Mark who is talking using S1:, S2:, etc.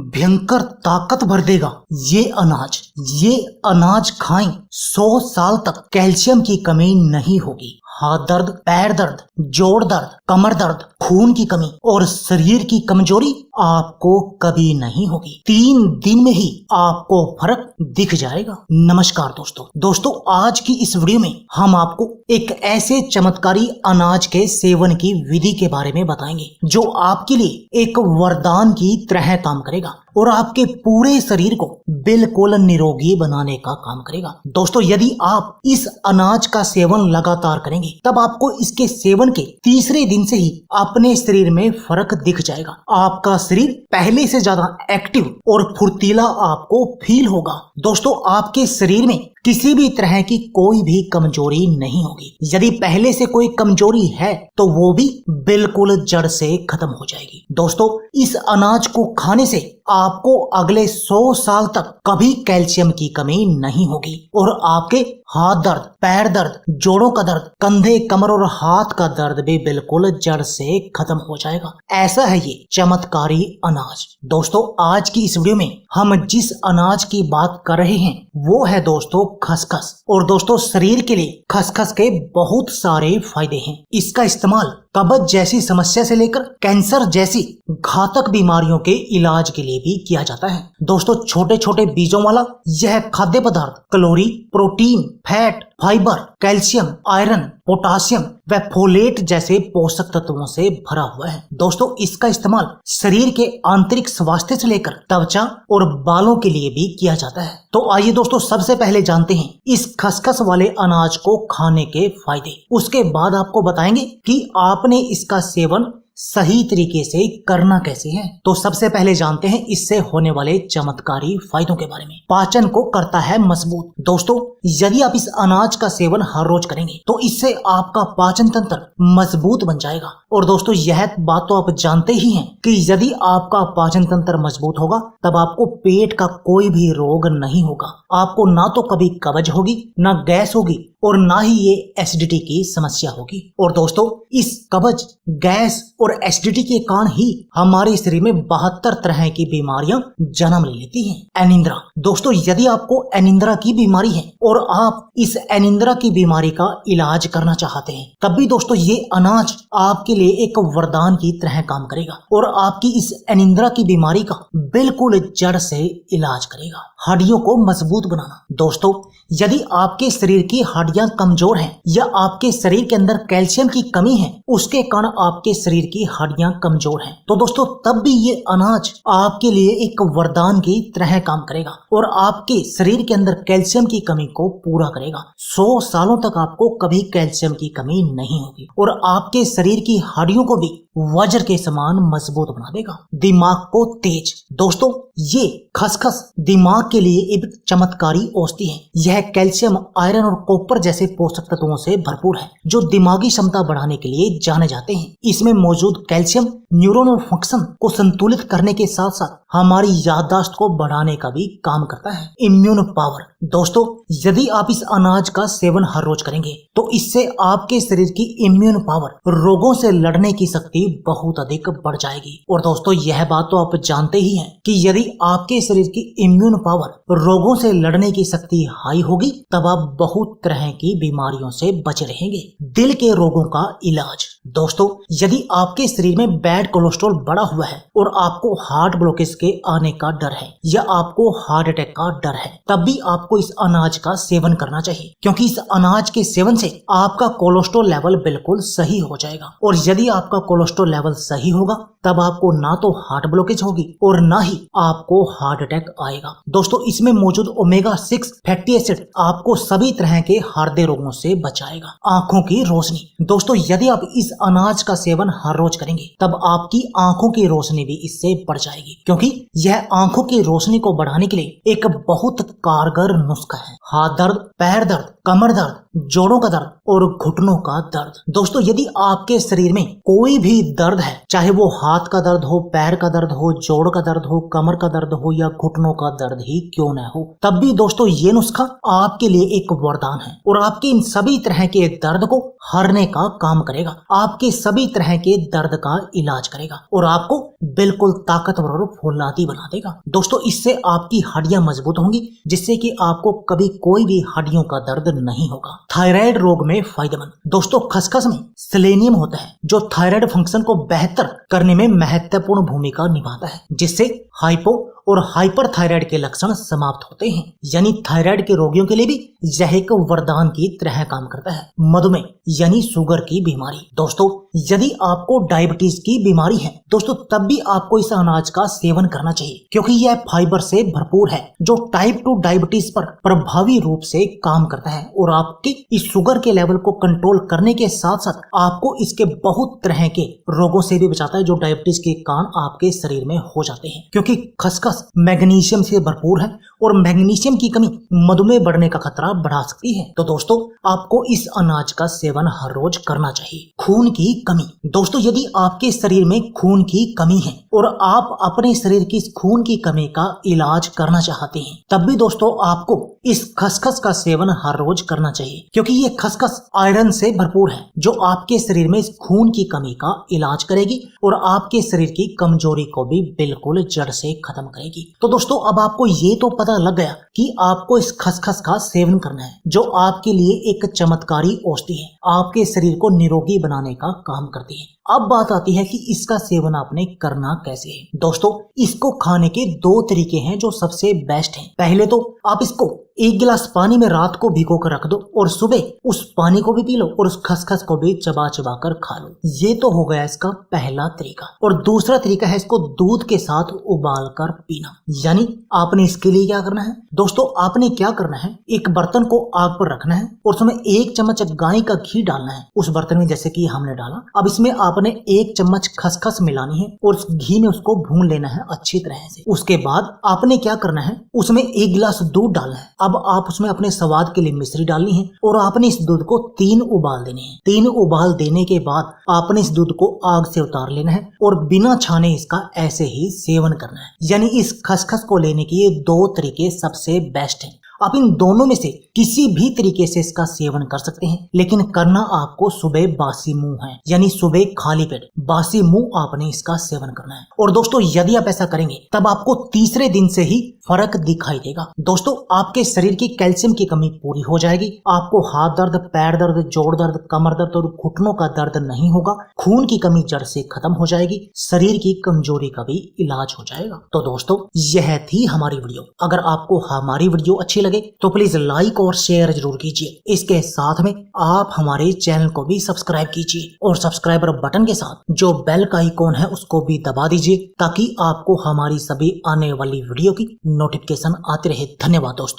S1: भयंकर ताकत भर देगा ये अनाज खाएं, 100 साल तक कैल्शियम की कमी नहीं होगी। हाथ दर्द, पैर दर्द, जोड़ दर्द, कमर दर्द, खून की कमी और शरीर की कमजोरी आपको कभी नहीं होगी। 3 दिन में ही आपको फर्क दिख जाएगा। नमस्कार दोस्तों, आज की इस वीडियो में हम आपको एक ऐसे चमत्कारी अनाज के सेवन की विधि के बारे में बताएंगे जो आपके लिए एक वरदान की तरह काम करेगा और आपके पूरे शरीर को बिल्कुल निरोगी बनाने का काम करेगा। दोस्तों, यदि आप इस अनाज का सेवन लगातार करेंगे तब आपको इसके सेवन के तीसरे दिन से ही अपने शरीर में फर्क दिख जाएगा। आपका शरीर पहले से ज्यादा एक्टिव और फुर्तीला आपको फील होगा। दोस्तों, आपके शरीर में किसी भी तरह की कोई भी कमजोरी नहीं होगी। यदि पहले से कोई कमजोरी है तो वो भी बिल्कुल जड़ से खत्म हो जाएगी। दोस्तों, इस अनाज को खाने से आपको अगले 100 साल तक कभी कैल्शियम की कमी नहीं होगी और आपके हाथ दर्द, पैर दर्द, जोड़ों का दर्द, कंधे, कमर और हाथ का दर्द भी बिल्कुल जड़ से खत्म हो जाएगा। ऐसा है ये चमत्कारी अनाज। दोस्तों, आज की इस वीडियो में हम जिस अनाज की बात कर रहे हैं वो है दोस्तों खसखस। और दोस्तों, शरीर के लिए खसखस के बहुत सारे फायदे हैं। इसका इस्तेमाल कब्ज जैसी समस्या से लेकर कैंसर जैसी घातक बीमारियों के इलाज के लिए भी किया जाता है। दोस्तों, छोटे छोटे बीजों वाला यह खाद्य पदार्थ calorie, protein, fat, fibre, calcium, iron, potassium व फोलेट जैसे पोषक तत्वों से भरा हुआ है। दोस्तों, इसका इस्तेमाल शरीर के आंतरिक स्वास्थ्य से लेकर त्वचा और बालों के लिए भी किया जाता है। तो आइए दोस्तों, सबसे पहले जानते हैं इस खसखस वाले अनाज को खाने के फायदे। उसके बाद आपको बताएंगे कि आपने इसका सेवन सही तरीके से करना कैसे है। तो सबसे पहले जानते हैं इससे होने वाले चमत्कारी फायदों के बारे में। पाचन को करता है मजबूत। दोस्तों, यदि आप इस अनाज का सेवन हर रोज करेंगे तो इससे आपका पाचन तंत्र मजबूत बन जाएगा। और दोस्तों, यह बात तो आप जानते ही हैं कि यदि आपका पाचन तंत्र मजबूत होगा तब आपको पेट का कोई भी रोग नहीं होगा। आपको ना तो कभी कब्ज होगी, ना गैस होगी और ना ही ये एसिडिटी की समस्या होगी। और दोस्तों, इस कब्ज, गैस और एसिडिटी के कारण ही हमारे शरीर में 72 तरह की बीमारियां जन्म ले लेती हैं। एनिंद्रा। दोस्तों, यदि आपको एनिंद्रा की बीमारी है और आप इस एनिंद्रा की बीमारी का इलाज करना चाहते हैं तब भी दोस्तों ये अनाज आपके लिए एक वरदान की तरह काम करेगा और आपकी इस एनिंद्रा की बीमारी का बिल्कुल जड़ से इलाज करेगा। हड्डियों को मजबूत बनाना। दोस्तों, यदि आपके शरीर की हड्डियां कमजोर हैं या आपके शरीर के अंदर कैल्शियम की कमी है, उसके कारण आपके शरीर की हड्डियां कमजोर हैं, तो दोस्तों तब भी ये अनाज आपके लिए एक वरदान की तरह काम करेगा और आपके शरीर के अंदर कैल्शियम की कमी को पूरा करेगा। 100 सालों तक आपको कभी कैल्शियम की कमी नहीं होगी और आपके शरीर की हड्डियों को भी वज्र के समान मजबूत बना देगा। दिमाग को तेज। दोस्तों, ये खसखस दिमाग के लिए एक चमत्कारी औषधि है। यह कैल्शियम, आयरन और कॉपर जैसे पोषक तत्वों से भरपूर है जो दिमागी क्षमता बढ़ाने के लिए जाने जाते हैं। इसमें मौजूद कैल्शियम न्यूरोनल फंक्शन को संतुलित करने के साथ साथ हमारी याददाश्त को बढ़ाने का भी काम करता है। Immune power. दोस्तों, यदि आप इस अनाज का सेवन हर रोज करेंगे तो इससे आपके शरीर की इम्यून पावर, रोगों से लड़ने की शक्ति बहुत अधिक बढ़ जाएगी। और दोस्तों, यह बात तो आप जानते ही हैं कि यदि आपके शरीर की इम्यून पावर, रोगों से लड़ने की शक्ति हाई होगी तब आप बहुत तरह की बीमारियों से बचे रहेंगे। दिल के रोगों का इलाज। दोस्तों, यदि आपके शरीर में बैड कोलेस्ट्रॉल बढ़ा हुआ है और आपको हार्ट ब्लॉकेज के आने का डर है या आपको हार्ट अटैक का डर है तब भी आपको इस अनाज का सेवन करना चाहिए, क्योंकि इस अनाज के सेवन से आपका कोलेस्ट्रॉल लेवल बिल्कुल सही हो जाएगा। और यदि आपका कोलेस्ट्रॉल लेवल सही होगा तब आपको ना तो हार्ट ब्लॉकेज होगी और ना ही आपको हार्ट अटैक आएगा। दोस्तों, इसमें मौजूद ओमेगा 6 फैटी एसिड आपको सभी तरह के हृदय रोगों से बचाएगा। आंखों की रोशनी। दोस्तों, यदि आप इस अनाज का सेवन हर रोज करेंगे तब आपकी आंखों की रोशनी भी इससे बढ़ जाएगी, क्योंकि यह आंखों की रोशनी को बढ़ाने के लिए एक बहुत कारगर नुस्खा है। हाथ दर्द, पैर दर्द, कमर दर्द, जोड़ों का दर्द और घुटनों का दर्द। दोस्तों, यदि आपके शरीर में कोई भी दर्द है, चाहे वो हाथ का दर्द हो, पैर का दर्द हो, जोड़ का दर्द हो, कमर का दर्द हो या घुटनों का दर्द ही क्यों न हो, तब भी दोस्तों ये नुस्खा आपके लिए एक वरदान है और आपके इन सभी तरह के दर्द को हरने का काम करेगा, आपके सभी तरह के दर्द का इलाज करेगा और आपको बिल्कुल ताकतवर और फौलादी बना देगा। दोस्तों इससे आपकी हड्डियां मजबूत होंगी, जिससे कि आपको कभी कोई भी हड्डियों का दर्द नहीं होगा। थायराइड रोग में फायदेमंद। दोस्तों खसखस में सेलेनियम होता है, जो थायराइड फंक्शन को बेहतर करने में महत्वपूर्ण भूमिका निभाता है, जिससे हाइपो और हाइपरथायराइड के लक्षण समाप्त होते हैं। यानी थायराइड के रोगियों के लिए भी यह एक वरदान की तरह काम करता है। मधुमेह यानी शुगर की बीमारी। दोस्तों यदि आपको डायबिटीज की बीमारी है दोस्तों, तब भी आपको इस अनाज का सेवन करना चाहिए, क्योंकि यह फाइबर से भरपूर है, जो टाइप 2 डायबिटीज पर प्रभावी रूप से काम करता है और आपकी इस शुगर के लेवल को कंट्रोल करने के साथ साथ आपको इसके बहुत तरह के रोगों से भी बचाता है, जो डायबिटीज के कारण आपके शरीर में हो जाते हैं। क्योंकि खसखस मैग्नीशियम से भरपूर है और मैग्नीशियम की कमी मधुमेह बढ़ने का खतरा बढ़ा सकती है। तो दोस्तों आपको इस अनाज का सेवन हर रोज करना चाहिए। खून की कमी। दोस्तों यदि आपके शरीर में खून की कमी है और आप अपने शरीर की इस खून की कमी का इलाज करना चाहते हैं, तब भी दोस्तों आपको इस खसखस का सेवन हर रोज करना चाहिए, क्योंकि ये खसखस आयरन से भरपूर है, जो आपके शरीर में इस खून की कमी का इलाज करेगी और आपके शरीर की कमजोरी को भी बिल्कुल जड़ से खत्म करेगी। तो दोस्तों अब आपको ये तो पता लग गया कि आपको इस खसखस का सेवन करना है, जो आपके लिए एक चमत्कारी औषधि है, आपके शरीर को निरोगी बनाने का काम करती है। अब बात आती है कि इसका सेवन आपने करना कैसे है। दोस्तों इसको खाने के 2 तरीके हैं जो सबसे बेस्ट हैं। पहले तो आप इसको 1 गिलास पानी में रात को भिगो कर रख दो और सुबह उस पानी को भी पी लो और उस खसखस को भी चबा चबा कर खा लो। ये तो हो गया इसका पहला तरीका। और दूसरा तरीका है इसको दूध के साथ उबाल कर पीना। यानी आपने इसके लिए क्या करना है दोस्तों, आपने क्या करना है, एक बर्तन को आग पर रखना है और उसमें 1 चम्मच गाय का घी डालना है उस बर्तन में, जैसे कि हमने डाला। अब इसमें आपने 1 चम्मच खसखस मिलानी है और उस घी में उसको भून लेना है अच्छी तरह से। उसके बाद आपने क्या करना है, उसमें 1 गिलास दूध डालना है। अब आप उसमें अपने स्वाद के लिए मिश्री डालनी है और आपने इस दूध को 3 उबाल देने हैं। 3 उबाल देने के बाद आपने इस दूध को आग से उतार लेना है और बिना छाने इसका ऐसे ही सेवन करना है। यानी इस खसखस को लेने के ये 2 तरीके सबसे बेस्ट हैं। आप इन दोनों में से किसी भी तरीके से इसका सेवन कर सकते हैं, लेकिन करना आपको सुबह बासी मुंह है, यानी सुबह खाली पेट बासी मुंह आपने इसका सेवन करना है। और दोस्तों यदि आप ऐसा करेंगे तब आपको तीसरे दिन से ही फर्क दिखाई देगा। दोस्तों आपके शरीर की कैल्शियम की कमी पूरी हो जाएगी, आपको हाथ दर्द, पैर दर्द, जोड़ दर्द, कमर दर्द और घुटनों का दर्द नहीं होगा, खून की कमी जड़ से खत्म हो जाएगी, शरीर की कमजोरी का भी इलाज हो जाएगा। तो दोस्तों यह थी हमारी वीडियो। अगर आपको हमारी वीडियो अच्छी लगे तो प्लीज लाइक और शेयर जरूर कीजिए। इसके साथ में आप हमारे चैनल को भी सब्सक्राइब कीजिए और सब्सक्राइबर बटन के साथ जो बेल का आइकॉन है उसको भी दबा दीजिए, ताकि आपको हमारी सभी आने वाली वीडियो की नोटिफिकेशन आती रहे। धन्यवाद दोस्तों।